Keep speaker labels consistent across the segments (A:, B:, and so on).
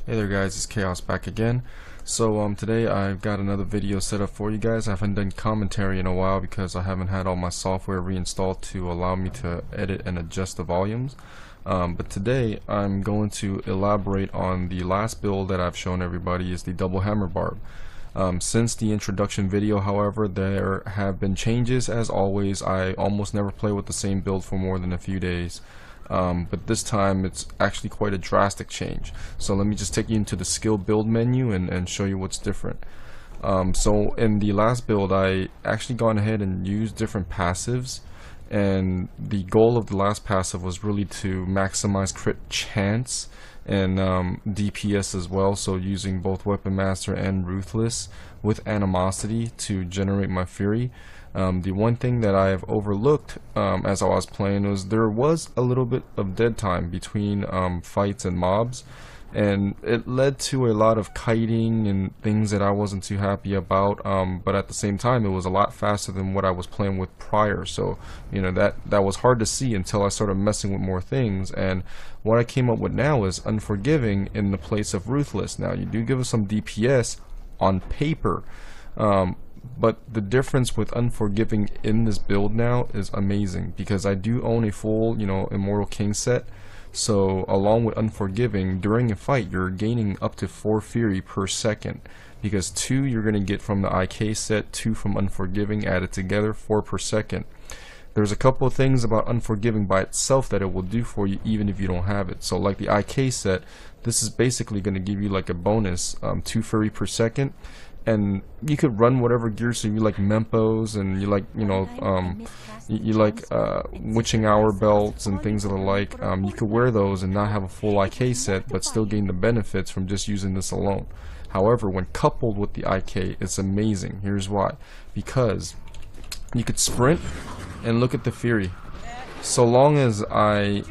A: Hey there guys, it's Chaos back again. So today I've got another video set up for you guys. I haven't done commentary in a while because I haven't had all my software reinstalled to allow me to edit and adjust the volumes. But today I'm going to elaborate on the last build that I've shown everybody, is the Double Hammer Barb. Since the introduction video, however, there have been changes. As always, I almost never play with the same build for more than a few days. But this time it's actually quite a drastic change. So let me just take you into the skill build menu and show you what's different. So in the last build I actually gone ahead and used different passives, and the goal of the last passive was really to maximize crit chance and DPS as well, so using both Weapon Master and Ruthless with Animosity to generate my Fury. The one thing that I have overlooked as I was playing was there was a little bit of dead time between fights and mobs, and it led to a lot of kiting and things that I wasn't too happy about, but at the same time it was a lot faster than what I was playing with prior, so you know that was hard to see until I started messing with more things. And what I came up with now is Unforgiving in the place of Ruthless. Now you do give us some DPS on paper, but the difference with Unforgiving in this build now is amazing, because I do own a full, Immortal King set. So along with Unforgiving, during a fight you're gaining up to 4 Fury per second, because 2 you're going to get from the IK set, 2 from Unforgiving, added together 4 per second. There's a couple of things about Unforgiving by itself that it will do for you even if you don't have it. So like the IK set, this is basically going to give you like a bonus 2 Fury per second. And you could run whatever gear, so you like Mempos and you like, you like Witching Hour belts and things of the like. You could wear those and not have a full IK set, but still gain the benefits from just using this alone. However, when coupled with the IK, it's amazing. Here's why. Because you could sprint and look at the Fury. So long as I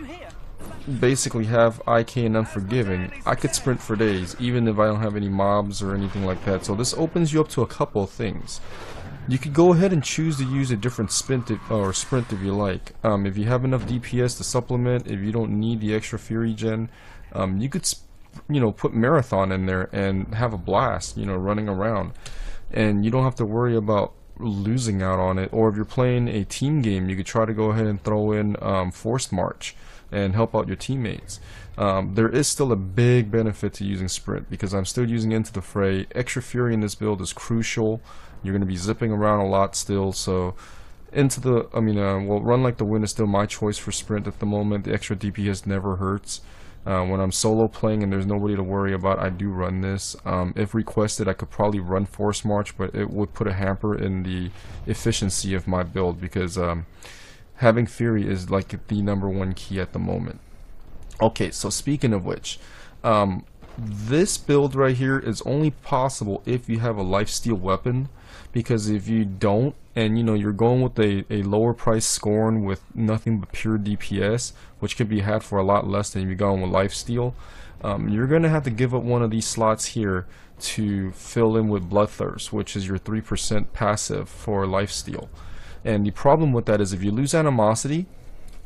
A: basically have IK and Unforgiving, I could sprint for days even if I don't have any mobs or anything like that. So this opens you up to a couple of things. You could go ahead and choose to use a different sprint if you like. If you have enough DPS to supplement, if you don't need the extra Fury gen, you could put Marathon in there and have a blast, running around, and you don't have to worry about losing out on it. Or if you're playing a team game, you could try to go ahead and throw in Forced March and help out your teammates. There is still a big benefit to using Sprint, because I'm still using Into the Fray. Extra Fury in this build is crucial. You're going to be zipping around a lot still, so Run Like the Wind is still my choice for Sprint at the moment. The extra DPS never hurts. When I'm solo playing and there's nobody to worry about, I do run this. If requested, I could probably run Force March, but it would put a hamper in the efficiency of my build, because having Fury is like the #1 key at the moment. Okay, so speaking of which, this build right here is only possible if you have a lifesteal weapon, because if you don't, and you're going with a lower price Scorn with nothing but pure DPS, which could be had for a lot less than if you're going with lifesteal, you're going to have to give up one of these slots here to fill in with Bloodthirst, which is your 3% passive for lifesteal. And the problem with that is if you lose Animosity,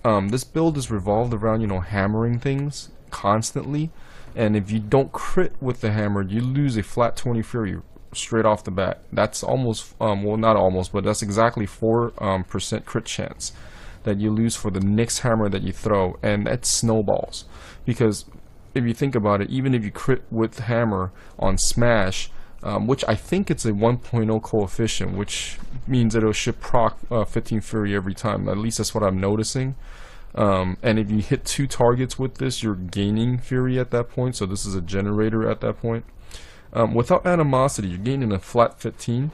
A: this build is revolved around hammering things constantly, and if you don't crit with the hammer, you lose a flat 20 Fury straight off the bat. That's almost, well, not almost, but that's exactly 4% crit chance that you lose for the next hammer that you throw, and that snowballs. Because if you think about it, even if you crit with hammer on Smash, which I think it's a 1.0 coefficient, which means that it should proc 15 Fury every time. At least that's what I'm noticing. And if you hit 2 targets with this, you're gaining Fury at that point. So this is a generator at that point. Without Animosity, you're gaining a flat 15,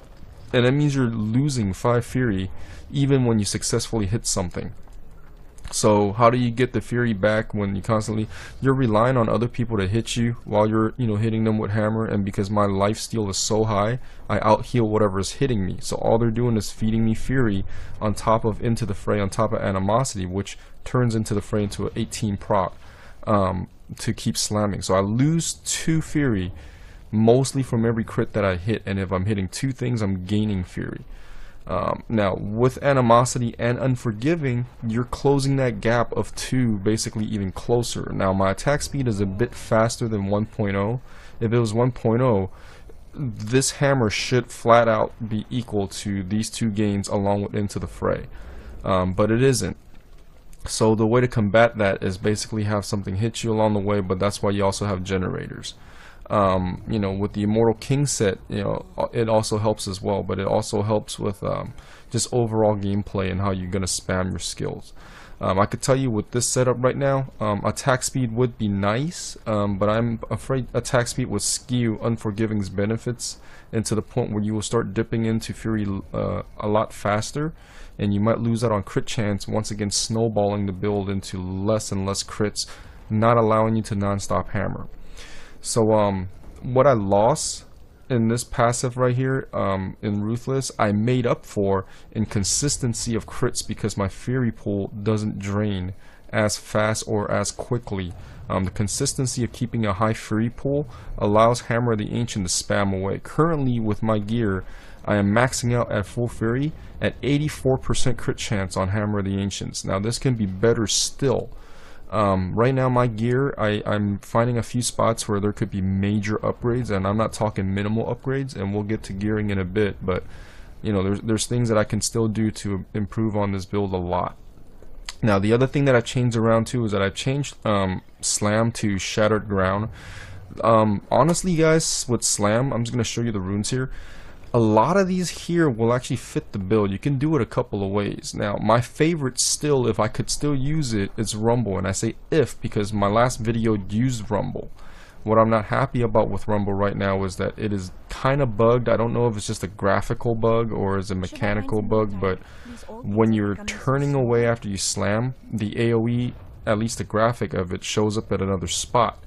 A: and that means you're losing 5 Fury even when you successfully hit something. So how do you get the Fury back when you're relying on other people to hit you while you're hitting them with hammer? And because my life steal is so high, I out heal whatever is hitting me, so all they're doing is feeding me Fury on top of Into the Fray, on top of Animosity, which turns Into the Fray into an 18 proc to keep slamming. So I lose 2 Fury mostly from every crit that I hit, and if I'm hitting 2 things, I'm gaining Fury. Now with Animosity and Unforgiving, you're closing that gap of 2 basically even closer. Now my attack speed is a bit faster than 1.0. If it was 1.0, this hammer should flat out be equal to these 2 gains along with Into the Fray, but it isn't. So the way to combat that is basically have something hit you along the way, but that's why you also have generators. You know, with the Immortal King set, you know, it also helps as well, but it also helps with just overall gameplay and how you're gonna spam your skills. I could tell you with this setup right now, attack speed would be nice, but I'm afraid attack speed would skew Unforgiving's benefits, and to the point where you will start dipping into Fury a lot faster, and you might lose out on crit chance, once again snowballing the build into less and less crits, not allowing you to non-stop hammer. So what I lost in this passive right here, in Ruthless, I made up for in consistency of crits because my Fury pool doesn't drain as fast or as quickly. The consistency of keeping a high Fury pool allows Hammer of the Ancient to spam away. Currently with my gear, I am maxing out at full Fury at 84% crit chance on Hammer of the Ancients. Now this can be better still. Right now my gear, I'm finding a few spots where there could be major upgrades, and I'm not talking minimal upgrades, and we'll get to gearing in a bit, but you know, there's things that I can still do to improve on this build a lot. Now the other thing that I've changed around too is that I've changed Slam to Shattered Ground. Honestly guys, with Slam, I'm just going to show you the runes here. A lot of these here will actually fit the build. You can do it a couple of ways. Now my favorite still, if I could still use it, is Rumble, and I say if because my last video used Rumble. What I'm not happy about with Rumble right now is that it is kind of bugged. I don't know if it's just a graphical bug or is a mechanical bug, but when you're turning away after you slam, the AoE, at least the graphic of it, shows up at another spot.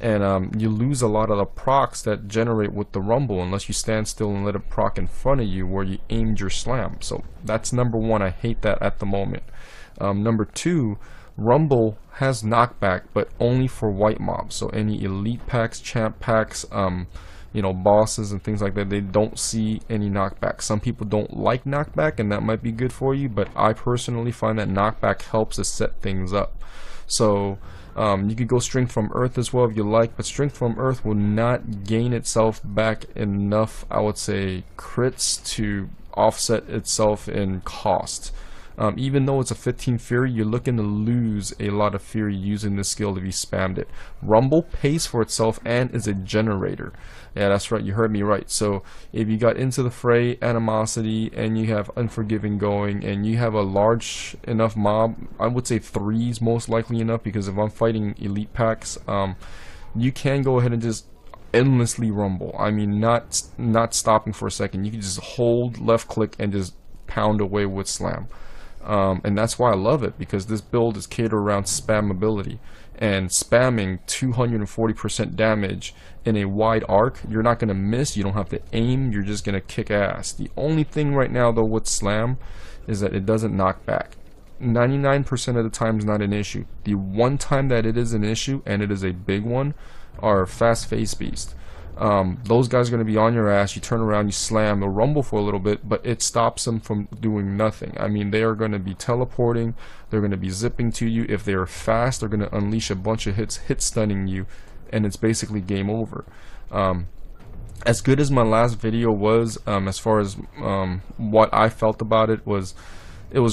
A: And you lose a lot of the procs that generate with the Rumble unless you stand still and let it proc in front of you where you aimed your slam. So that's number one. I hate that at the moment. Number two, Rumble has knockback, but only for white mobs. So any elite packs, champ packs, you know, bosses and things like that, they don't see any knockback. Some people don't like knockback, and that might be good for you, but I personally find that knockback helps to set things up. So you could go Strength from Earth as well if you like, but Strength from Earth will not gain itself back enough, I would say, crits to offset itself in cost. Even though it's a 15 Fury, you're looking to lose a lot of Fury using this skill if you spammed it. Rumble pays for itself and is a generator. Yeah, that's right, you heard me right. So if you got Into the Fray, Animosity, and you have Unforgiving going, and you have a large enough mob, I would say 3's most likely enough, because if I'm fighting elite packs, you can go ahead and just endlessly Rumble. I mean, not stopping for a second. You can just hold left click and just pound away with Slam. And that's why I love it, because this build is catered around spammability, and spamming 240% damage in a wide arc, you're not going to miss, you don't have to aim, you're just going to kick ass. The only thing right now though with Slam is that it doesn't knock back. 99% of the time is not an issue. The one time that it is an issue, and it is a big one, are Fast Face Beast. Those guys are going to be on your ass. You turn around, you slam, they'll rumble for a little bit, but it stops them from doing nothing. I mean, they are going to be teleporting, they're going to be zipping to you. If they are fast, they're going to unleash a bunch of hits, hit stunning you, and it's basically game over. As good as my last video was, as far as what I felt about it was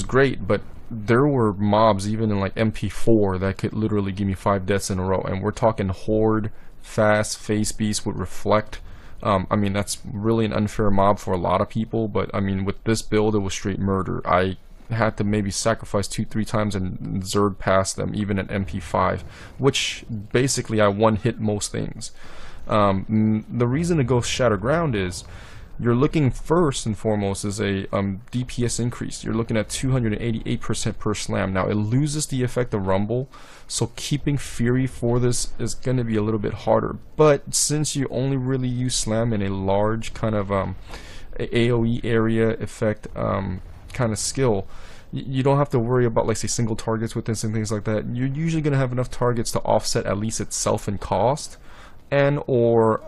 A: great, but there were mobs even in like MP4 that could literally give me 5 deaths in a row, and we're talking Horde, Fast Face Beast would Reflect. I mean, that's really an unfair mob for a lot of people, but I mean, with this build it was straight murder. I had to maybe sacrifice 2-3 times and Zerg past them, even at MP5, which basically I one-hit most things. The reason to go Shattered Ground is you're looking first and foremost is a DPS increase. You're looking at 288% per slam. Now it loses the effect of Rumble, so keeping Fury for this is going to be a little bit harder. But since you only really use slam in a large kind of AoE area effect kind of skill, you don't have to worry about, like, say, single targets with this and things like that. You're usually going to have enough targets to offset at least itself in cost. and or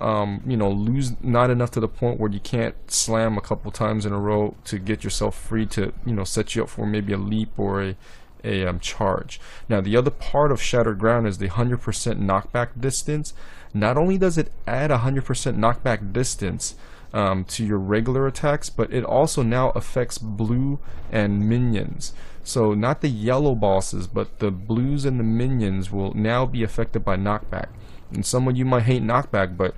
A: you know, lose not enough to the point where you can't slam a couple times in a row to get yourself free to, you know, set you up for maybe a leap or a charge. Now the other part of Shattered Ground is the 100% knockback distance. Not only does it add 100% knockback distance to your regular attacks, but it also now affects blue and minions. So not the yellow bosses, but the blues and the minions will now be affected by knockback. And some of you might hate knockback, but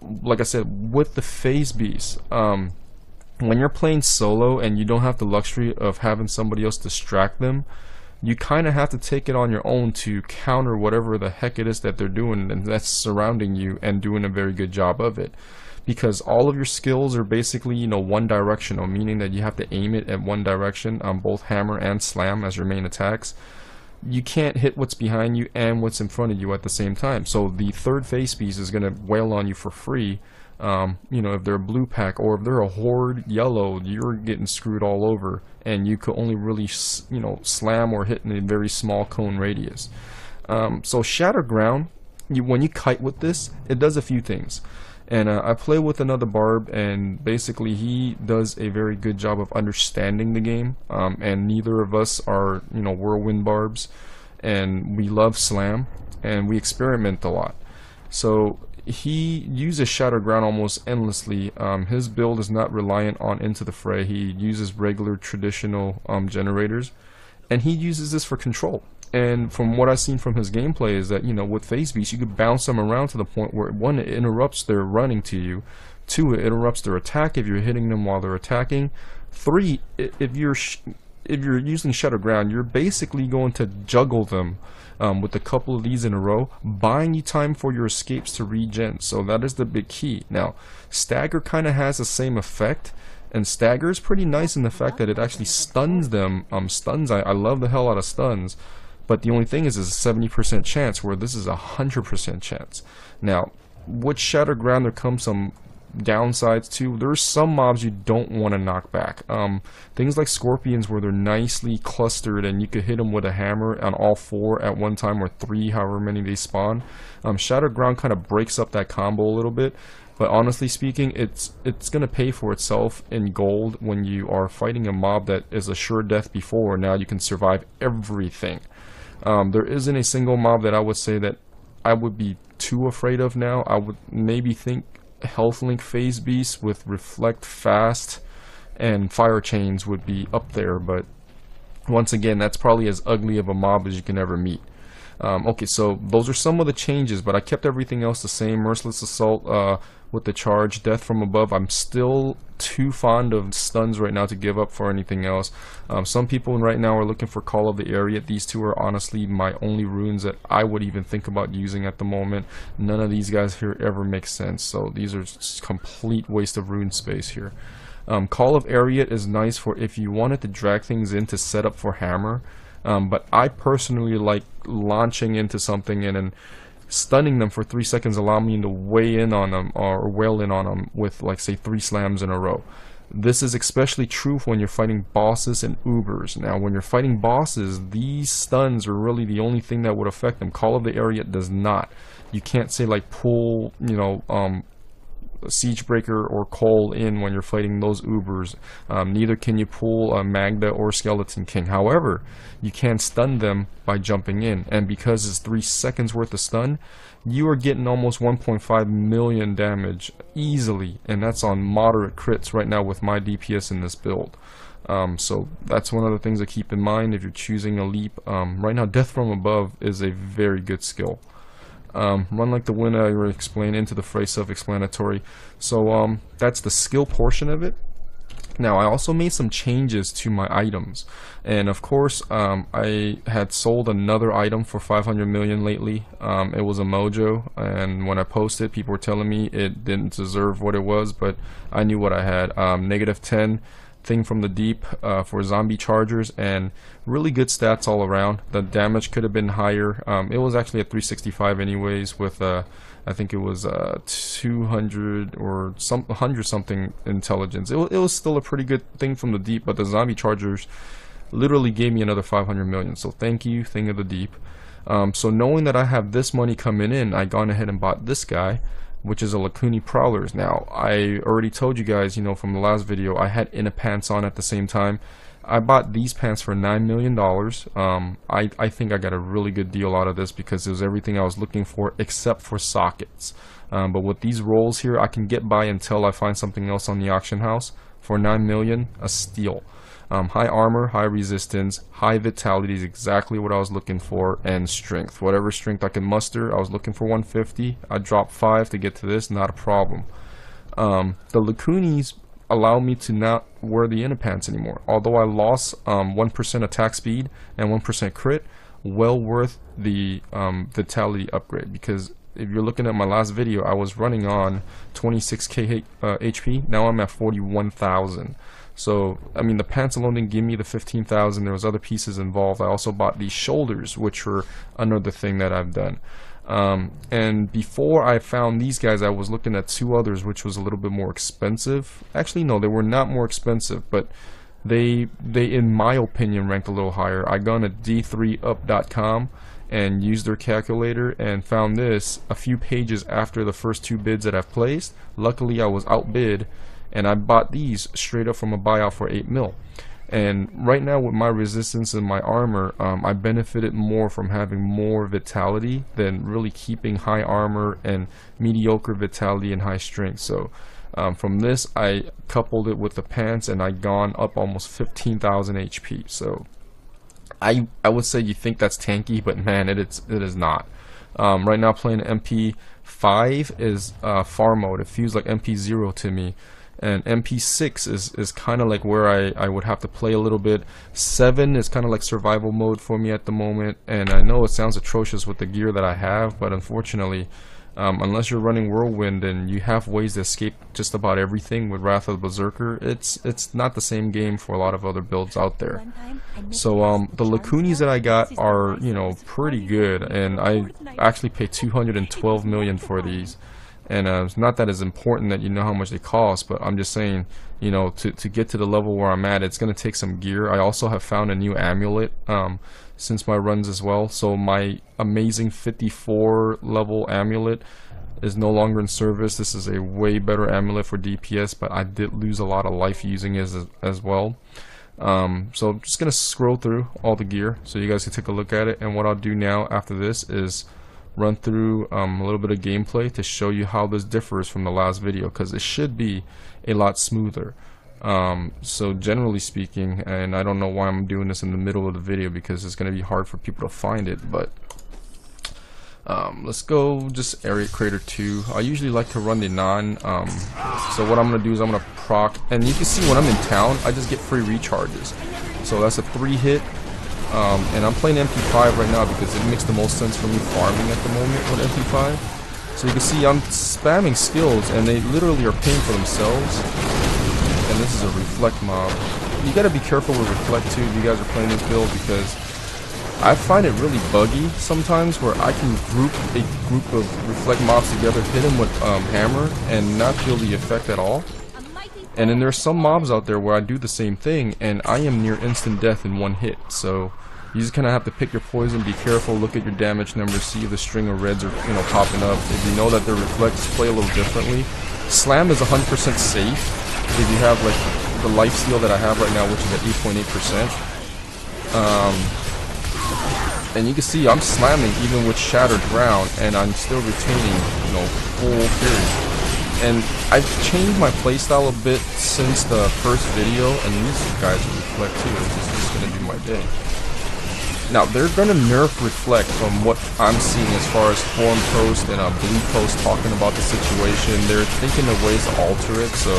A: like I said, with the phase beast, when you're playing solo and you don't have the luxury of having somebody else distract them, you kind of have to take it on your own to counter whatever the heck it is that they're doing and that's surrounding you, and doing a very good job of it. Because all of your skills are basically, you know, one directional, meaning that you have to aim it at one direction on both hammer and slam as your main attacks. You can't hit what's behind you and what's in front of you at the same time. So the third face piece is going to wail on you for free. You know, if they're a blue pack, or if they're a horde yellow, you're getting screwed all over, and you could only really, you know, slam or hit in a very small cone radius. So Shattered Ground, when you kite with this, it does a few things. And I play with another Barb, and basically he does a very good job of understanding the game. And neither of us are, you know, whirlwind Barbs, and we love slam, and we experiment a lot. So he uses Shattered Ground almost endlessly. His build is not reliant on Into the Fray. He uses regular traditional generators, and he uses this for control. And from what I've seen from his gameplay is that, you know, with Phase Beast, you could bounce them around to the point where, one, it interrupts their running to you, two, it interrupts their attack if you're hitting them while they're attacking, three, if you're using Shattered Ground, you're basically going to juggle them with a couple of these in a row, buying you time for your escapes to regen. So that is the big key. Now, Stagger kind of has the same effect, and Stagger is pretty nice in the fact that it actually stuns them. Stuns, I love the hell out of stuns. But the only thing is a 70% chance, where this is a 100% chance. Now, with Shattered Ground, there comes some downsides too. There's some mobs you don't want to knock back. Things like scorpions, where they're nicely clustered and you could hit them with a hammer on all four at one time, or three, however many they spawn. Shattered Ground kind of breaks up that combo a little bit. But honestly speaking, it's going to pay for itself in gold when you are fighting a mob that is a sure death before. Now you can survive everything. There isn't a single mob that I would say that I would be too afraid of now. I would maybe think Health Link Phase Beast with Reflect Fast and Fire Chains would be up there, but once again, that's probably as ugly of a mob as you can ever meet. Okay, so those are some of the changes, but I kept everything else the same. Merciless Assault with the charge, Death from Above. I'm still too fond of stuns right now to give up for anything else. Some people right now are looking for Call of the Area. These two are honestly my only runes that I would even think about using at the moment. None of these guys here ever make sense, so these are just complete waste of rune space here. Call of Area is nice for if you wanted to drag things in to set up for hammer. But I personally like launching into something and then stunning them for 3 seconds, allow me to weigh in on them or wail in on them with, like, say 3 slams in a row. This is especially true when you're fighting bosses and Ubers. Now, when you're fighting bosses, these stuns are really the only thing that would affect them. Call of the Area does not. You can't say, like, pull, you know, Siegebreaker or Cole in when you're fighting those Ubers. Neither can you pull Magda or Skeleton King. However, you can stun them by jumping in, and because it's 3 seconds worth of stun, you are getting almost 1.5 million damage easily, and that's on moderate crits right now with my DPS in this build. So that's one of the things to keep in mind if you're choosing a leap. Right now, Death from Above is a very good skill. Run Like the Wind, I already explained. Into the Fray, self-explanatory. So that's the skill portion of it. Now, I also made some changes to my items, and of course I had sold another item for 500 million lately. It was a mojo, and when I posted, people were telling me it didn't deserve what it was, but I knew what I had. -10 Thing from the Deep for zombie chargers, and really good stats all around. The damage could have been higher. It was actually at 365 anyways, with I think it was 200 or 100 something intelligence. It was still a pretty good Thing from the Deep, but the zombie chargers literally gave me another 500 million. So thank you, Thing of the Deep. So knowing that I have this money coming in, I gone ahead and bought this guy, which is a Lacunis Prowlers. Now, I already told you guys, from the last video, I had inner pants on at the same time. I bought these pants for $9 million. I think I got a really good deal out of this because it was everything I was looking for except for sockets. But with these rolls here, I can get by until I find something else on the auction house. For $9 million, a steal. High armor, high resistance, high vitality is exactly what I was looking for, and strength. Whatever strength I can muster, I was looking for 150. I dropped 5 to get to this, not a problem. The Lacunis allow me to not wear the inner pants anymore. Although I lost 1% attack speed and 1% crit, well worth the vitality upgrade, because if you're looking at my last video, I was running on 26k HP. Now I'm at 41,000. So, I mean, the pants alone didn't give me the 15,000. There was other pieces involved. I also bought these shoulders, which were another thing that I've done. And before I found these guys, I was looking at 2 others, which was a little bit more expensive. Actually, no, they were not more expensive, but they in my opinion, ranked a little higher. I gone to d3up.com and used their calculator and found this a few pages after the first 2 bids that I've placed. Luckily, I was outbid, and I bought these straight up from a buyout for 8 mil. And right now with my resistance and my armor, I benefited more from having more vitality than really keeping high armor and mediocre vitality and high strength. So from this, I coupled it with the pants, and I gone up almost 15,000 HP. So I would say you think that's tanky, but man, it is not. Right now playing MKII is far mode. It feels like MP0 to me. And MP6 is kind of like where I would have to play a little bit. 7 is kind of like survival mode for me at the moment. And I know it sounds atrocious with the gear that I have, but unfortunately, unless you're running Whirlwind and you have ways to escape just about everything with Wrath of the Berserker, it's not the same game for a lot of other builds out there. So the Lacunis that I got are, pretty good, and I actually paid 212 million for these. And it's not that it's important that you know how much they cost, but I'm just saying, to get to the level where I'm at, it's going to take some gear. I also have found a new amulet since my runs as well. So my amazing 54 level amulet is no longer in service. This is a way better amulet for DPS, but I did lose a lot of life using it as well. So I'm just going to scroll through all the gear so you guys can take a look at it. And what I'll do now after this is run through a little bit of gameplay to show you how this differs from the last video, because it should be a lot smoother. So generally speaking, and I don't know why I'm doing this in the middle of the video because it's going to be hard for people to find it, but let's go just Area Crater 2. I usually like to run the non, so what I'm going to do is I'm going to proc, and you can see when I'm in town I just get free recharges. So that's a 3-hit. And I'm playing MKII right now because it makes the most sense for me farming at the moment with MKII. So you can see I'm spamming skills and they literally are paying for themselves. And this is a reflect mob. You gotta be careful with reflect too if you guys are playing this build, because I find it really buggy sometimes where I can group a group of reflect mobs together, hit them with hammer, and not feel the effect at all. And then there's some mobs out there where I do the same thing and I am near instant death in 1 hit. So you just kind of have to pick your poison, be careful, look at your damage numbers, see if the string of reds are popping up. If you know that their reflects play a little differently. Slam is 100% safe if you have like the life steal that I have right now, which is at 8.8%. And you can see I'm slamming even with shattered ground and I'm still retaining full fury. And I've changed my playstyle a bit since the first video, and these guys reflect too. This is going to do my day. Now, they're going to nerf reflect from what I'm seeing as far as forum post and a blue post talking about the situation. They're thinking of ways to alter it, so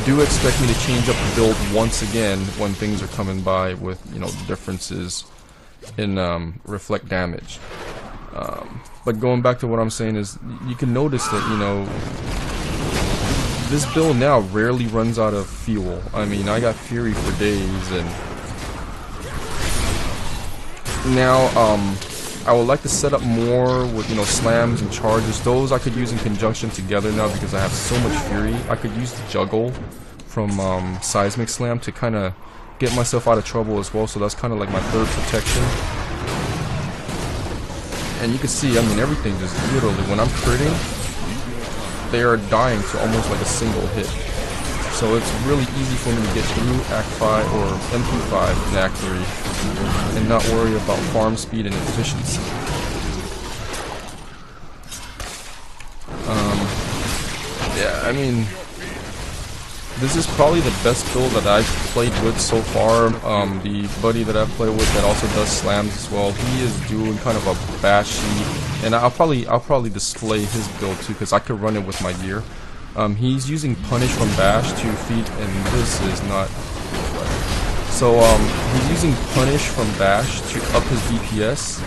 A: do expect me to change up the build once again when things are coming by with, differences in reflect damage. But going back to what I'm saying is, you can notice that, this build now rarely runs out of fuel. I mean, I got Fury for days, and now I would like to set up more with slams and charges. Those I could use in conjunction together now because I have so much Fury. I could use the juggle from Seismic Slam to kind of get myself out of trouble as well. So that's kind of like my third protection. And you can see, I mean, everything just literally, when I'm critting, they are dying to almost like a single hit. So it's really easy for me to get through Act 5 or MKII in Act 3 and not worry about farm speed and efficiency. Yeah, I mean, this is probably the best build that I've played with so far. The buddy that I play with that also does slams as well, he is doing kind of a bashy, and I'll probably display his build too because I could run it with my gear. He's using punish from bash to feed, and this is not. So he's using punish from bash to up his DPS,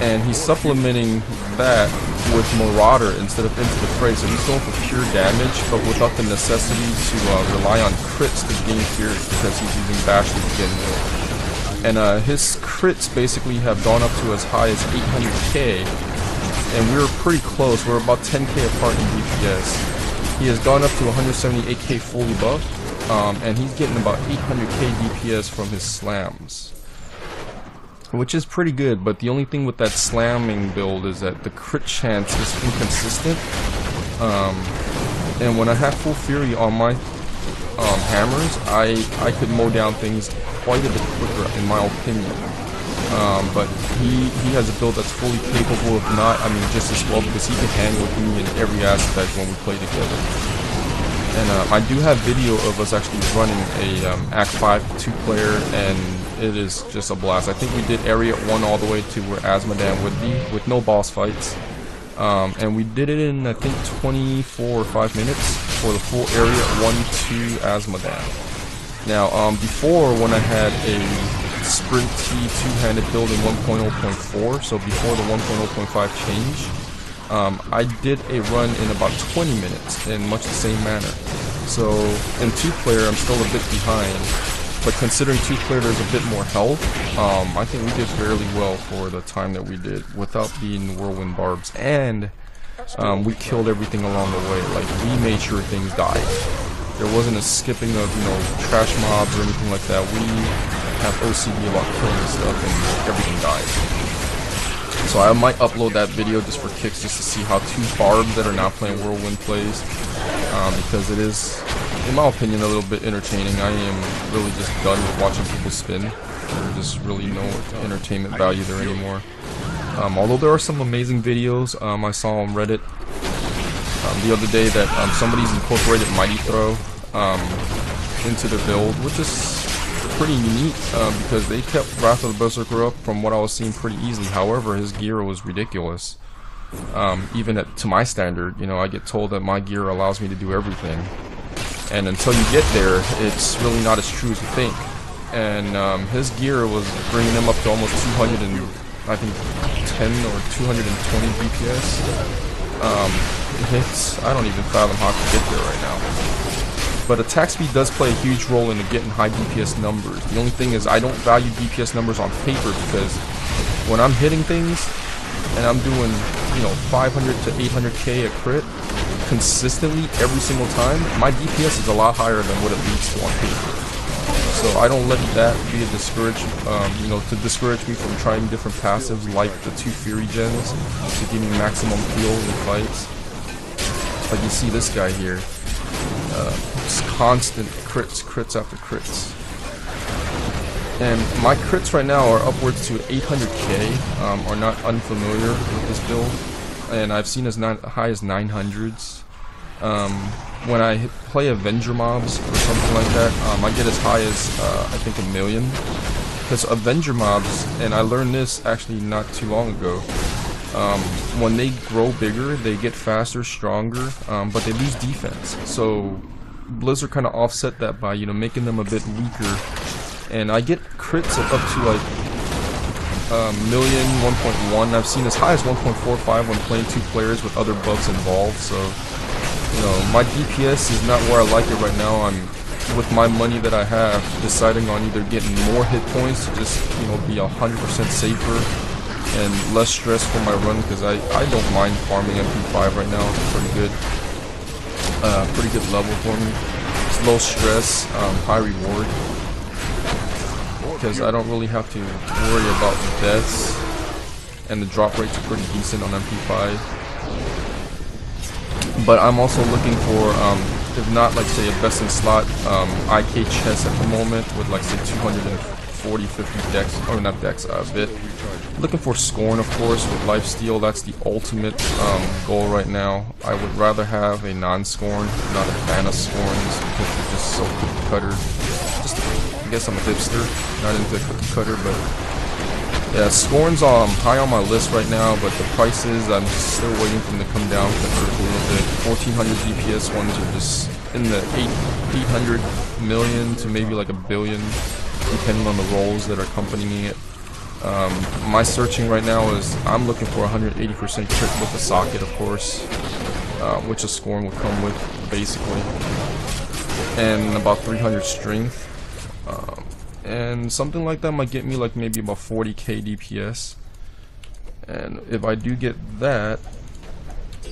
A: and he's supplementing that with Marauder instead of Into the Fray, so he's going for pure damage, but without the necessity to rely on crits to gain fury because he's using bash to begin with. And his crits basically have gone up to as high as 800k, and we were pretty close. We're about 10k apart in DPS. He has gone up to 178k fully buffed, and he's getting about 800k DPS from his slams, which is pretty good. But the only thing with that slamming build is that the crit chance is inconsistent, and when I have full fury on my hammers, I could mow down things quite a bit quicker in my opinion. But he has a build that's fully capable, if not, I mean, just as well, because he can hang with me in every aspect when we play together. And I do have video of us actually running a Act 5 2-player, and it is just a blast. I think we did Area 1 all the way to where Azmodan would be, with no boss fights. And we did it in, I think, 24 or 5 minutes for the full Area 1 to Azmodan. Now, before, when I had a Sprint T two-handed build in 1.0.4, so before the 1.0.5 change, I did a run in about 20 minutes in much the same manner. So in 2-player I'm still a bit behind, but considering 2-player there's a bit more health, I think we did fairly well for the time that we did without being whirlwind barbs, and we killed everything along the way. Like, we made sure things died. There wasn't a skipping of, you know, trash mobs or anything like that. We have OCD about killing stuff and everything dies. So I might upload that video just for kicks, just to see how 2 barbs that are not playing Whirlwind plays, because it is, in my opinion, a little bit entertaining. I am really just done with watching people spin. There's just really no entertainment value there anymore. Although there are some amazing videos I saw on Reddit the other day that somebody's incorporated Mighty Throw into their build, which is pretty neat because they kept Wrath of the Berserker up, from what I was seeing, pretty easily. However, his gear was ridiculous. Even to my standard, you know, I get told that my gear allows me to do everything, and until you get there, it's really not as true as you think. And his gear was bringing him up to almost 200 and I think 10 or 220 DPS. I don't even fathom how I can get there right now. But attack speed does play a huge role in getting high DPS numbers. The only thing is I don't value DPS numbers on paper, because when I'm hitting things and I'm doing, you know, 500 to 800k a crit consistently every single time, my DPS is a lot higher than what it leads to on paper. So I don't let that be a you know, to discourage me from trying different passives like the 2 Fury gens to give me maximum heal in fights. Like you see this guy here, just constant crits after crits. And my crits right now are upwards to 800k, are not unfamiliar with this build, and I've seen as high as 900s. When I play Avenger mobs or something like that, I get as high as I think 1 million. Because Avenger mobs, and I learned this actually not too long ago, when they grow bigger, they get faster, stronger, but they lose defense. So Blizzard kind of offset that by, you know, making them a bit weaker. And I get crits of up to like 1 million, 1.1. I've seen as high as 1.45 when playing 2 players with other buffs involved. So, you know, my DPS is not where I like it right now. I'm, with my money that I have, deciding on either getting more hit points to just, you know, be 100% safer and less stress for my run, because I don't mind farming MP5 right now. It's pretty good level for me. It's low stress, high reward, because I don't really have to worry about deaths and the drop rates are pretty decent on MKII. But I'm also looking for, if not like say a best in slot IK chest at the moment with like say 240, 50 dex, or not dex, bit. Looking for Scorn, of course, with lifesteal. That's the ultimate goal right now. I would rather have a non-Scorn, not a fan of Scorns, because they're just so cookie cutter. Just, I guess I'm a hipster, not into cookie cutter, but yeah, Scorn's high on my list right now, but the prices, I'm just still waiting for them to come down to earth a little bit. 1400 DPS ones are just in the 800 million to maybe like a billion, depending on the roles that are accompanying it. My searching right now is I'm looking for 180% crit with a socket, of course, which a Scorn would come with, basically, and about 300 strength. And something like that might get me like maybe about 40k DPS. And if I do get that,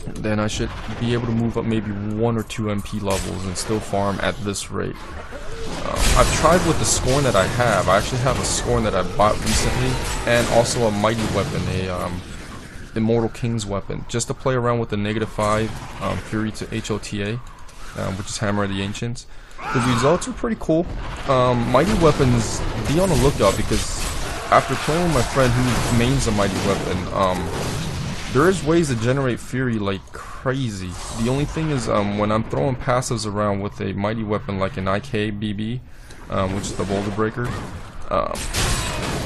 A: then I should be able to move up maybe 1 or 2 MP levels and still farm at this rate. I've tried with the Scorn that I have. I actually have a Scorn that I bought recently, and also a Mighty weapon, a Immortal King's weapon, just to play around with the -5 Fury to HOTA, which is Hammer of the Ancients. The results are pretty cool. Mighty weapons, be on the lookout, because after playing with my friend who mains a Mighty weapon, there is ways to generate Fury like crazy. The only thing is, when I'm throwing passives around with a Mighty weapon like an IK BB, which is the Boulder Breaker,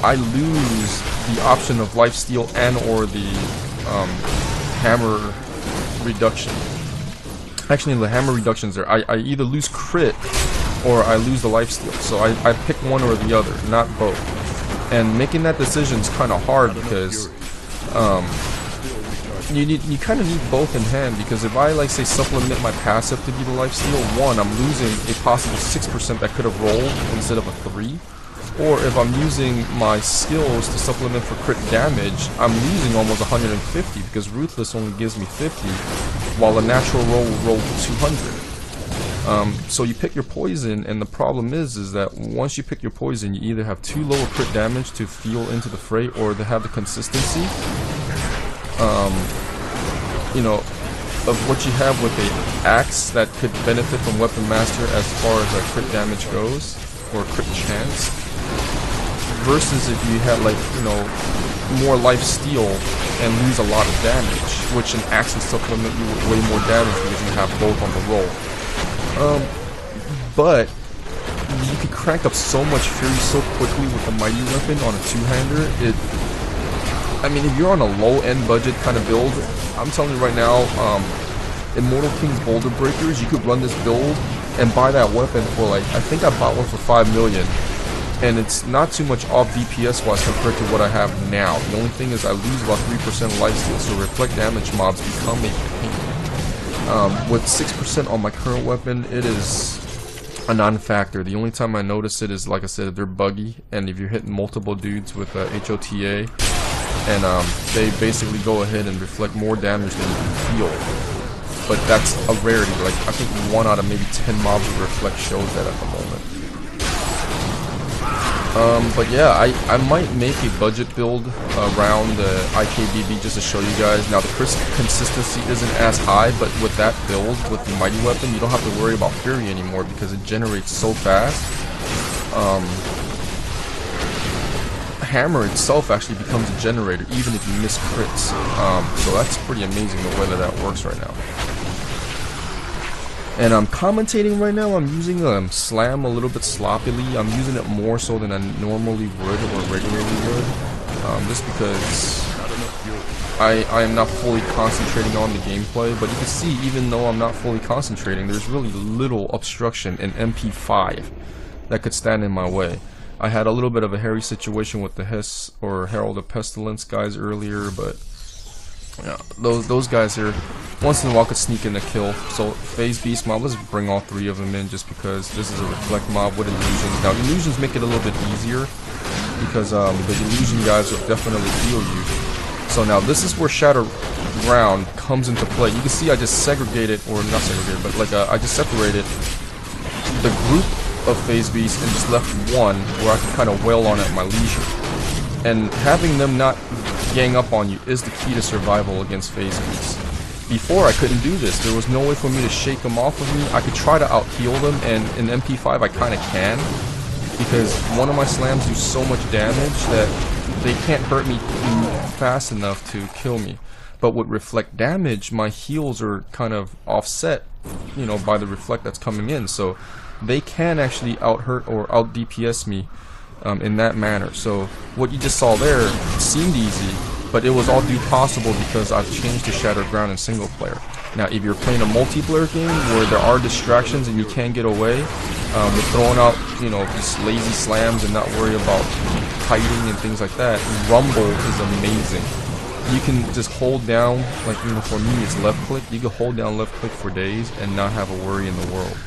A: I lose the option of lifesteal and or the hammer reduction. Actually, the hammer reductions there, I either lose crit or I lose the lifesteal. So I pick one or the other, not both. And making that decision is kind of hard because you kind of need both in hand, because if I like say supplement my passive to be the lifesteal, one, I'm losing a possible 6% that could have rolled instead of a 3. Or if I'm using my skills to supplement for crit damage, I'm losing almost 150 because Ruthless only gives me 50, while a natural roll will roll 200. So you pick your poison, and the problem is that once you pick your poison, you either have too low a crit damage to feel into the fray, or to have the consistency, you know, of what you have with a axe that could benefit from Weapon Master as far as crit damage goes, or crit chance, versus if you had like, you know, more life steal and lose a lot of damage, which an axe can supplement you with way more damage because you have both on the roll. But you can crank up so much Fury so quickly with a Mighty weapon on a two-hander. I mean, if you're on a low-end budget kind of build, I'm telling you right now, Immortal King's Boulder Breakers, you could run this build and buy that weapon for like, I think I bought one for 5 million. And it's not too much off DPS wise compared to what I have now. The only thing is I lose about 3% lifesteal, so reflect damage mobs become a pain. With 6% on my current weapon, it is a non-factor. The only time I notice it is, like I said, they're buggy, and if you're hitting multiple dudes with HOTA, and they basically go ahead and reflect more damage than you can feel. But that's a rarity. Like, I think 1 out of maybe 10 mobs with reflect shows that at the moment. But yeah, I might make a budget build around the IKBB just to show you guys. Now the consistency isn't as high, but with that build, with the Mighty weapon, you don't have to worry about Fury anymore because it generates so fast. Hammer itself actually becomes a generator even if you miss crits. So that's pretty amazing the way that works right now. And I'm commentating right now, I'm using Slam a little bit sloppily. I'm using it more so than I normally would or regularly would. Just because I am not fully concentrating on the gameplay. But you can see, even though I'm not fully concentrating, there's really little obstruction in MP5 that could stand in my way. I had a little bit of a hairy situation with the Hess or Herald of Pestilence guys earlier, but yeah, those guys here, once in a while could sneak in a kill. So Phase Beast mob, let's bring all 3 of them in just because this is a reflect mob with illusions. Now illusions make it a little bit easier because the illusion guys will definitely heal you. So now this is where Shatter Ground comes into play. You can see I just segregated, or not segregated, but like I just separated the group of Phase Beasts and just left one where I can kind of wail on at my leisure. And having them not gang up on you is the key to survival against phase beasts. Before, I couldn't do this. There was no way for me to shake them off of me. I could try to out-heal them, and in MP5 I kind of can, because one of my slams do so much damage that they can't hurt me fast enough to kill me. But with reflect damage, my heals are kind of offset, you know, by the reflect that's coming in, so they can actually out-hurt or out-DPS me in that manner. So what you just saw there seemed easy, but it was all due possible because I've changed to Shattered Ground in single player. Now, if you're playing a multiplayer game where there are distractions and you can't get away, with throwing out, you know, these lazy slams and not worry about kiting and things like that, Rumble is amazing. You can just hold down, like, you know, for me it's left click. You can hold down left click for days and not have a worry in the world.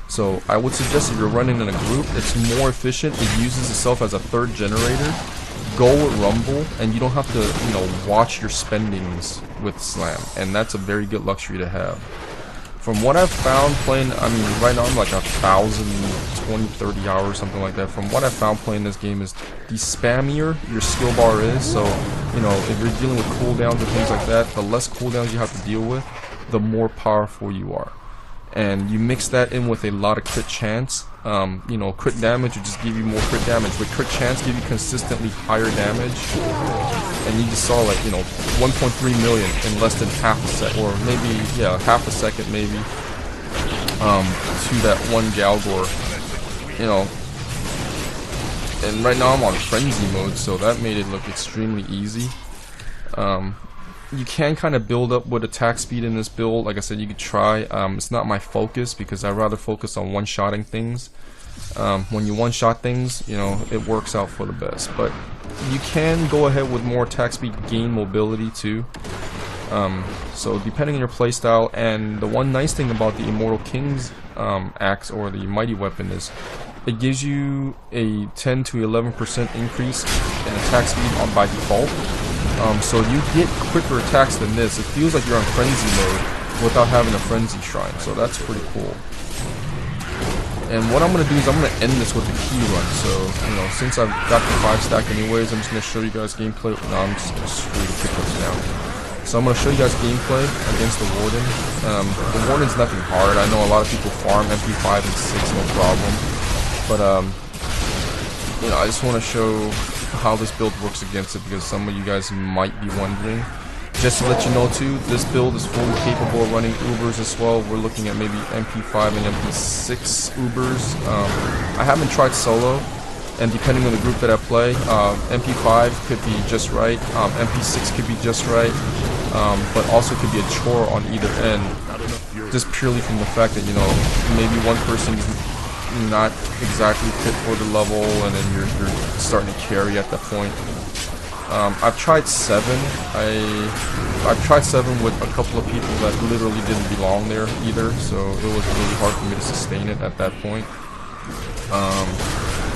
A: So I would suggest if you're running in a group, it's more efficient. It uses itself as a third generator. Go with Rumble, and you don't have to, you know, watch your spendings with Slam, and that's a very good luxury to have. From what I've found playing, I mean, right now I'm like 1,020, 30 hours, something like that. From what I've found playing this game is the spammier your skill bar is, so, you know, if you're dealing with cooldowns and things like that, the less cooldowns you have to deal with, the more powerful you are. And you mix that in with a lot of crit chance. You know, crit damage would just give you more crit damage, but crit chance give you consistently higher damage. And you just saw, like, you know, 1.3 million in less than half a second, or maybe, yeah, half a second maybe, to that one Galgor, you know. And right now I'm on frenzy mode, so that made it look extremely easy. You can kind of build up with attack speed in this build. Like I said, you could try. It's not my focus because I rather focus on one-shotting things. When you one-shot things, you know, it works out for the best. But you can go ahead with more attack speed, gain mobility too. So depending on your playstyle, and the one nice thing about the Immortal King's axe or the mighty weapon is it gives you a 10 to 11% increase in attack speed by default. So you get quicker attacks than this. It feels like you're on frenzy mode without having a frenzy shrine, so that's pretty cool. And what I'm going to do is I'm going to end this with a key run. So, you know, since I've got the 5 stack anyways, I'm just going to show you guys gameplay. No, I'm just going to screw the pickups down. So I'm going to show you guys gameplay against the Warden. The Warden's nothing hard. I know a lot of people farm MP5 and 6, no problem. But, you know, I just want to show how this build works against it because some of you guys might be wondering. Just to let you know too, this build is fully capable of running Ubers as well. We're looking at maybe MP5 and MP6 Ubers. I haven't tried solo, and depending on the group that I play, MP5 could be just right, MP6 could be just right, but also could be a chore on either end, just purely from the fact that, you know, maybe one person's not exactly fit for the level, and then you're starting to carry at that point. I've tried 7. I've tried 7 with a couple of people that literally didn't belong there either, so it was really hard for me to sustain it at that point.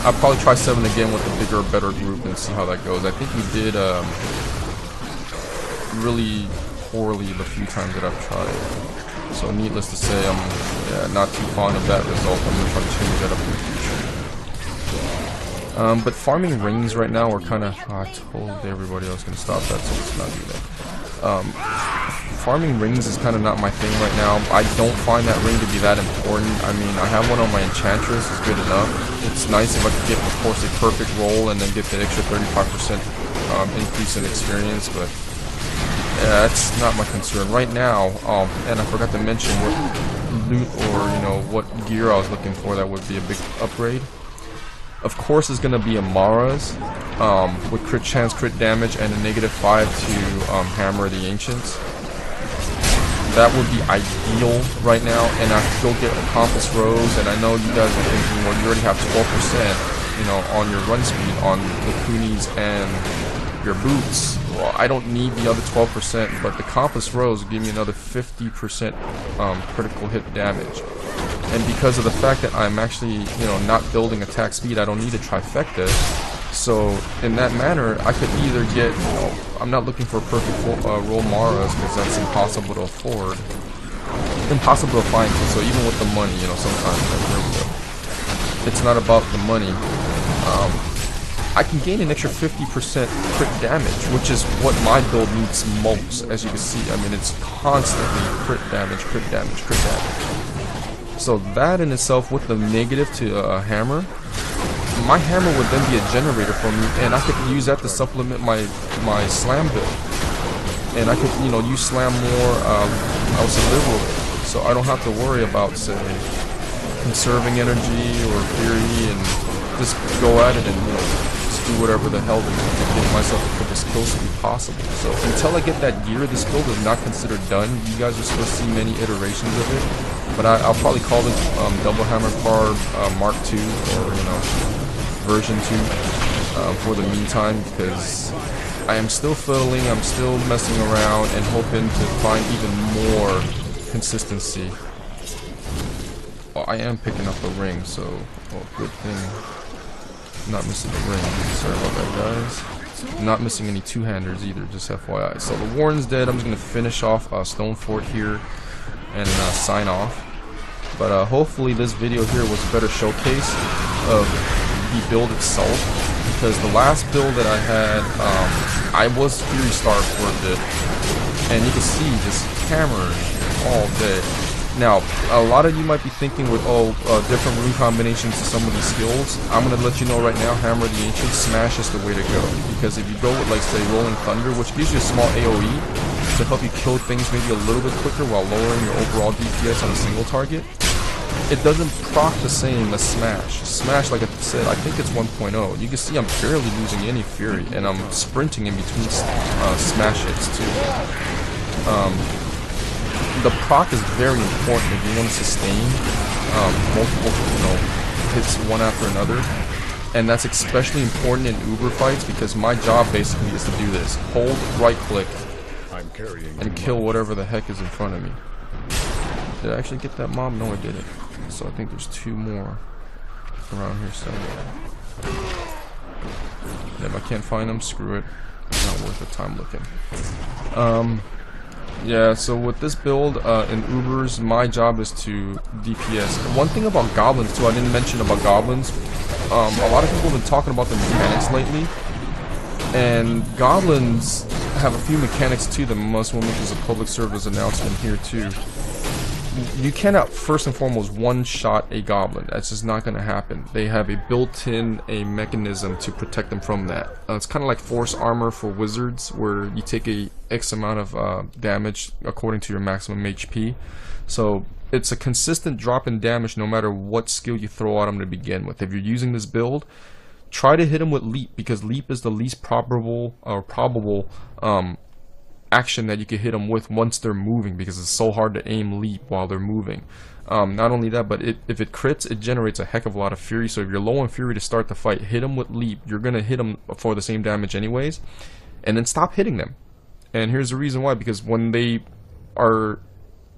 A: I'll probably try 7 again with a bigger, better group and see how that goes. I think we did really poorly the few times that I've tried. So needless to say, I'm not too fond of that result. I'm going to try to change that up in the future. But farming rings right now are kind of... I told everybody I was going to stop that, so let's not do that. Farming rings is kind of not my thing right now. I don't find that ring to be that important. I mean, I have one on my Enchantress, it's good enough. It's nice if I could get, of course, a perfect roll and then get the extra 35% increase in experience, but... yeah, that's not my concern right now. And I forgot to mention what loot or, you know, what gear I was looking for that would be a big upgrade. Of course, it's gonna be Amara's with crit chance, crit damage, and a -5 to hammer the ancients. That would be ideal right now, and I could go get a Compass Rose. And I know you guys are thinking, well, you already have 12%, you know, on your run speed on Lacunis and your boots. Well, I don't need the other 12%, but the Compass Rose will give me another 50% critical hit damage. And because of the fact that I'm actually, you know, not building attack speed, I don't need a trifecta. So in that manner, I could either get, you know, I'm not looking for perfect roll Maras because that's impossible to afford, impossible to find. So even with the money, you know, sometimes it's not about the money. I can gain an extra 50% crit damage, which is what my build needs most. As you can see, I mean, it's constantly crit damage, crit damage, crit damage. So that in itself, with the negative to a hammer, my hammer would then be a generator for me, and I could use that to supplement my slam build. And I could, you know, use slam more, I would say liberally. So I don't have to worry about, say, conserving energy or fury, and just go at it and, you know, just do whatever the hell to get myself to put this kill speed possible. So until I get that gear, this build is not considered done. You guys will still see many iterations of it, but I'll probably call it Double Hammer Barb Mark II, or, you know, version 2 for the meantime, because I am still fiddling, I'm still messing around and hoping to find even more consistency. Well, I am picking up the ring, so good thing. Not missing the ring. Sorry about that, guys. Not missing any two-handers either, just FYI. So the Warden's dead. I'm just going to finish off Stone Fort here and sign off. But hopefully this video here was a better showcase of the build itself, because the last build that I had, I was Fury starved for a bit, and you can see just hammering all day. Now, a lot of you might be thinking with different rune combinations to some of these skills. I'm gonna let you know right now, Hammer of the Ancient, Smash is the way to go, because if you go with, like, say, Rolling Thunder, which gives you a small AoE to help you kill things maybe a little bit quicker while lowering your overall DPS on a single target, it doesn't proc the same as Smash. Smash, like I said, I think it's 1.0. You can see I'm barely losing any Fury, and I'm sprinting in between Smash hits too. The proc is very important if you want to sustain multiple, you know, hits one after another, and that's especially important in Uber fights, because my job basically is to do this: hold right click and kill whatever the heck is in front of me. Did I actually get that mob? No, I didn't. So I think there's 2 more around here somewhere. And if I can't find them, screw it. It's not worth the time looking. Yeah, so with this build in Ubers, my job is to DPS. One thing about goblins too, I didn't mention about goblins. A lot of people have been talking about the mechanics lately, and goblins have a few mechanics to them. Must make this a public service announcement here too. You cannot first and foremost one-shot a goblin. That's just not going to happen. They have a built-in mechanism to protect them from that. It's kind of like force armor for wizards, where you take a X amount of damage according to your maximum HP. So it's a consistent drop in damage no matter what skill you throw at them to begin with. If you're using this build, try to hit them with leap, because leap is the least probable action that you can hit them with once they're moving, because it's so hard to aim leap while they're moving. Not only that, but if it crits, it generates a heck of a lot of fury. So if you're low on fury to start the fight, hit them with leap. You're gonna hit them for the same damage anyways, and then stop hitting them. And here's the reason why: because when they are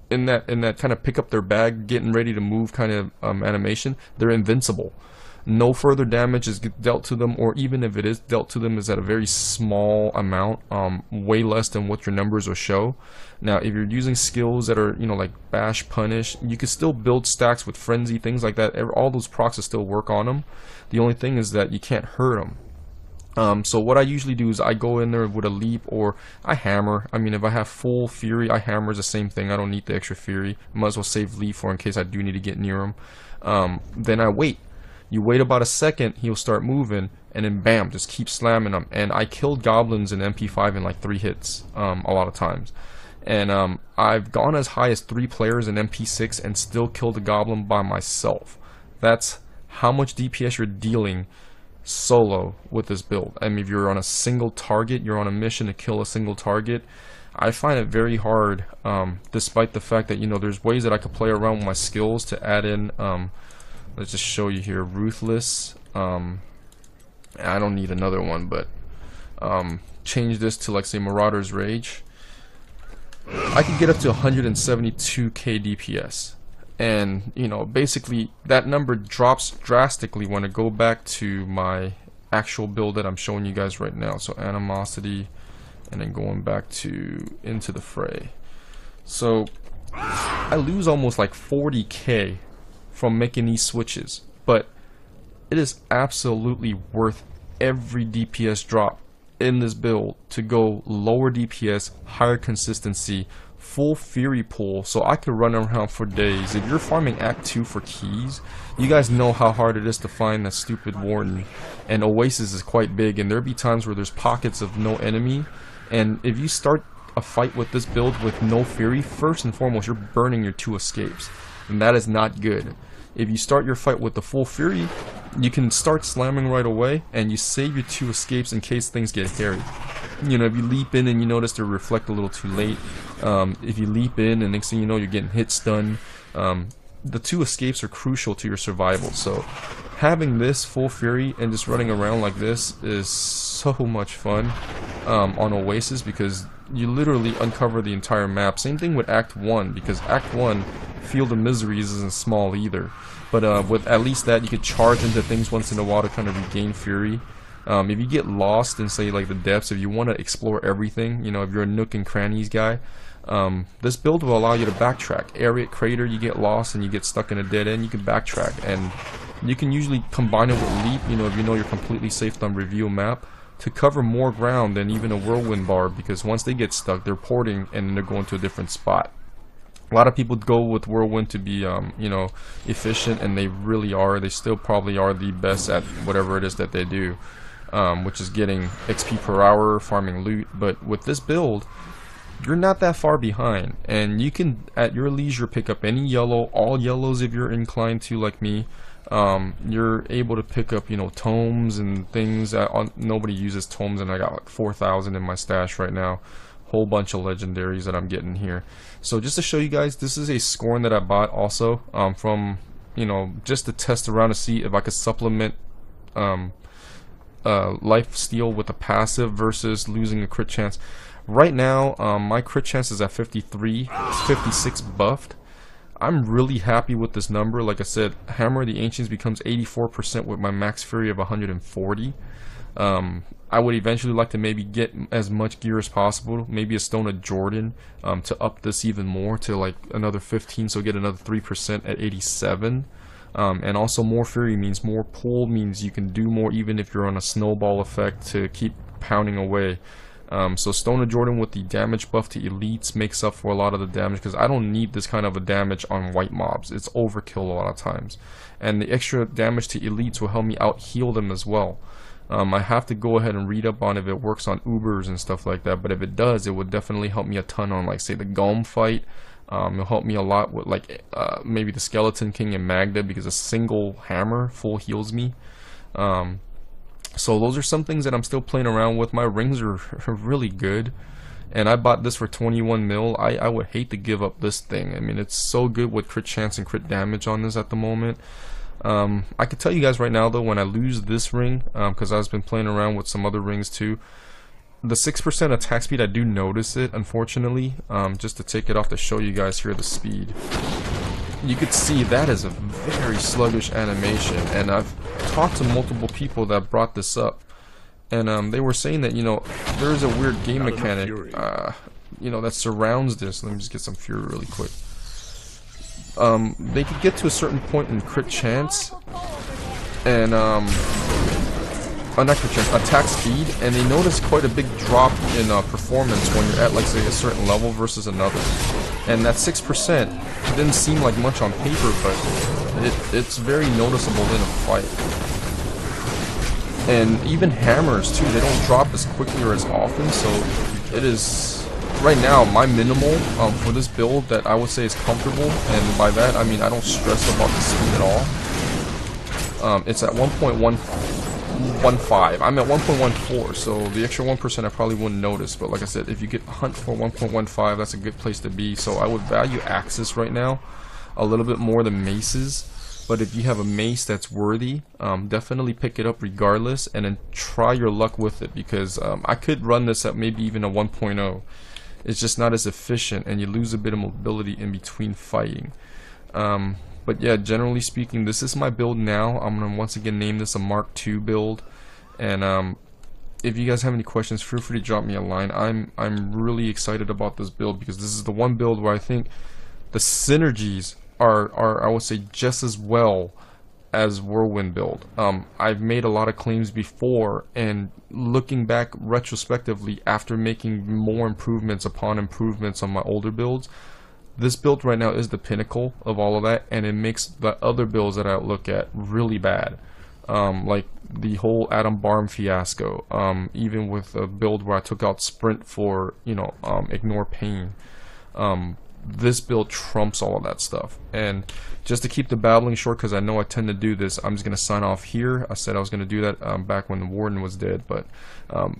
A: in that kind of pick up their bag, getting ready to move kind of animation, they're invincible. No further damage is dealt to them, or even if it is dealt to them, is at a very small amount, way less than what your numbers will show. Now, if you're using skills that are, you know, like Bash, Punish, you can still build stacks with Frenzy, things like that. All those procs will still work on them. The only thing is that you can't hurt them. So what I usually do is I go in there with a leap, or I hammer. I mean, if I have full fury, I hammer is the same thing. I don't need the extra fury. Might as well save leap for in case I do need to get near him. Then I wait. You wait about a second, he'll start moving, and then bam, just keep slamming them. And I killed goblins in MP5 in like 3 hits, a lot of times. And I've gone as high as 3 players in MP6 and still killed a goblin by myself. That's how much DPS you're dealing solo with this build. I mean, if you're on a single target, you're on a mission to kill a single target, I find it very hard, despite the fact that, you know, there's ways that I could play around with my skills to add in, let's just show you here, Ruthless. I don't need another one, but change this to, like, say, Marauder's Rage. I could get up to 172k DPS, and, you know, basically that number drops drastically when I go back to my actual build that I'm showing you guys right now. So Animosity, and then going back to Into the Fray. So I lose almost like 40k from making these switches, but it is absolutely worth every DPS drop in this build to go lower DPS, higher consistency, full Fury pool, so I could run around for days. If you're farming Act 2 for keys, you guys know how hard it is to find that stupid Warden, and Oasis is quite big, and there'll be times where there's pockets of no enemy, and if you start a fight with this build with no Fury, first and foremost you're burning your 2 escapes, and that is not good. If you start your fight with the full Fury, you can start slamming right away, and you save your 2 escapes in case things get hairy. You know, if you leap in and you notice to reflect a little too late, if you leap in and next thing you know you're getting hit stun, the 2 escapes are crucial to your survival. So having this full Fury and just running around like this is so much fun on Oasis, because you literally uncover the entire map. Same thing with Act 1, because Act 1, Field of Miseries isn't small either. But with at least that, you could charge into things once in a while to kind of regain Fury. If you get lost in, say, like the depths, if you want to explore everything, you know, if you're a nook and crannies guy, this build will allow you to backtrack. Ariat Crater, you get lost and you get stuck in a dead end, you can backtrack, and you can usually combine it with Leap, you know, if you know you're completely safe on reveal map, to cover more ground than even a Whirlwind Barb, because once they get stuck, they're porting and then they're going to a different spot. A lot of people go with Whirlwind to be, you know, efficient, and they really are. They still probably are the best at whatever it is that they do, which is getting XP per hour, farming loot. But with this build, you're not that far behind, and you can, at your leisure, pick up any yellow, all yellows if you're inclined to, like me. You're able to pick up, you know, tomes and things. Nobody uses tomes, and I got like 4,000 in my stash right now. Whole bunch of legendaries that I'm getting here. So just to show you guys, this is a scorn that I bought also from, you know, just to test around to see if I could supplement life steal with a passive versus losing a crit chance. Right now my crit chance is at 53. It's 56 buffed. I'm really happy with this number. Like I said, Hammer of the Ancients becomes 84% with my max Fury of 140. I would eventually like to maybe get as much gear as possible, maybe a Stone of Jordan, to up this even more to like another 15, so get another 3% at 87. And also more Fury means more pull, means you can do more even if you're on a snowball effect to keep pounding away. So Stone of Jordan with the damage buff to elites makes up for a lot of the damage, because I don't need this kind of a damage on white mobs. It's overkill a lot of times, and the extra damage to elites will help me out heal them as well. I have to go ahead and read up on if it works on Ubers and stuff like that, but if it does, it would definitely help me a ton on, like, say, the Gom fight. It'll help me a lot with, like, maybe the Skeleton King and Magda, because a single hammer full heals me. So those are some things that I'm still playing around with. My rings are really good, and I bought this for 21 mil. I would hate to give up this thing. I mean, it's so good with crit chance and crit damage on this at the moment. I could tell you guys right now though, when I lose this ring, because I've been playing around with some other rings too, the 6% attack speed, I do notice it, unfortunately. Just to take it off to show you guys here the speed. You could see that is a very sluggish animation, and I've talked to multiple people that brought this up, and they were saying that, you know, there is a weird game mechanic, you know, that surrounds this. Let me just get some Fury really quick. They could get to a certain point in crit chance and not crit chance, attack speed, and they notice quite a big drop in performance when you're at, like, say, a certain level versus another. And that 6% didn't seem like much on paper, but it's very noticeable in a fight. And even hammers too, they don't drop as quickly or as often, so it is right now my minimal for this build that I would say is comfortable, and by that I mean I don't stress about the speed at all. It's at 1.15. I'm at 1.14, so the extra 1% I probably wouldn't notice, but like I said, if you get hunt for 1.15, that's a good place to be. So I would value Axis right now a little bit more than maces, but if you have a mace that's worthy, definitely pick it up regardless, and then try your luck with it, because I could run this at maybe even a 1.0. It's just not as efficient, and you lose a bit of mobility in between fighting. But yeah, generally speaking, this is my build now. I'm going to once again name this a Mark II build, and if you guys have any questions, feel free to drop me a line. I'm really excited about this build, because this is the one build where I think the synergies are I would say just as well as Whirlwind build. I've made a lot of claims before, and looking back retrospectively after making more improvements upon improvements on my older builds, this build right now is the pinnacle of all of that, and it makes the other builds that I look at really bad. Like the whole Adam Barm fiasco, even with a build where I took out Sprint for, ignore pain. This build trumps all of that stuff. And just to keep the babbling short, because I know I tend to do this, I'm just going to sign off here. I said I was going to do that back when the Warden was dead. But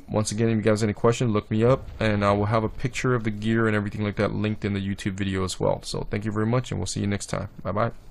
A: once again, if you guys have any questions, look me up, and I will have a picture of the gear and everything like that linked in the YouTube video as well. So thank you very much, and we'll see you next time. Bye bye.